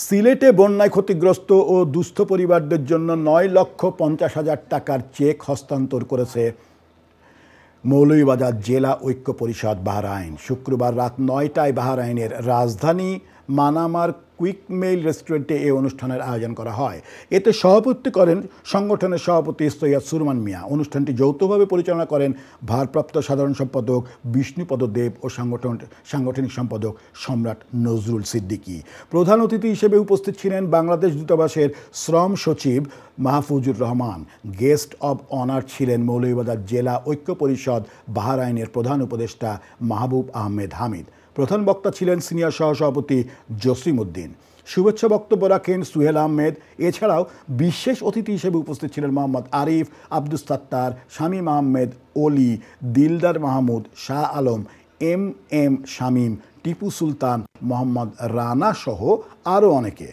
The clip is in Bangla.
সিলেটে বন্যায় ক্ষতিগ্রস্ত ও দুস্থ পরিবারদের জন্য 9,50,000 টাকার চেক হস্তান্তর করেছে মৌলভীবাজার জেলা ঐক্য পরিষদ বাহরাইন। শুক্রবার রাত 9টায় বাহরাইনের রাজধানী মানামার কুইক মেইল রেস্টুরেন্টে এই অনুষ্ঠানের আয়োজন করা হয়। এতে সভাপতিত্ব করেন সংগঠনের সভাপতি সৈয়দ সুরমান মিয়া। অনুষ্ঠানটি যৌথভাবে পরিচালনা করেন ভারপ্রাপ্ত সাধারণ সম্পাদক বিষ্ণুপদ দেব ও সাংগঠনিক সম্পাদক সম্রাট নজরুল সিদ্দিকী। প্রধান অতিথি হিসেবে উপস্থিত ছিলেন বাংলাদেশ দূতাবাসের শ্রম সচিব Mahfuzur Rahman. Guest of honour ছিলেন মৌলভীবাজার জেলা ঐক্য পরিষদ বাহরাইনের প্রধান উপদেষ্টা মাহবুব আহমেদ হামিদ। প্রধান বক্তা ছিলেন সিনিয়র সহসভাপতি জসিম উদ্দিন। শুভেচ্ছা বক্তব্য রাখেন সুহেল আহমেদ। এছাড়াও বিশেষ অতিথি হিসেবে উপস্থিত ছিলেন মোহাম্মদ আরিফ, আব্দুস সাত্তার, শামীম আহমেদ, অলি, দিলদার মাহমুদ, শাহ আলম, এম শামীম, টিপু সুলতান, মোহাম্মদ রানা সহ আরও অনেকে।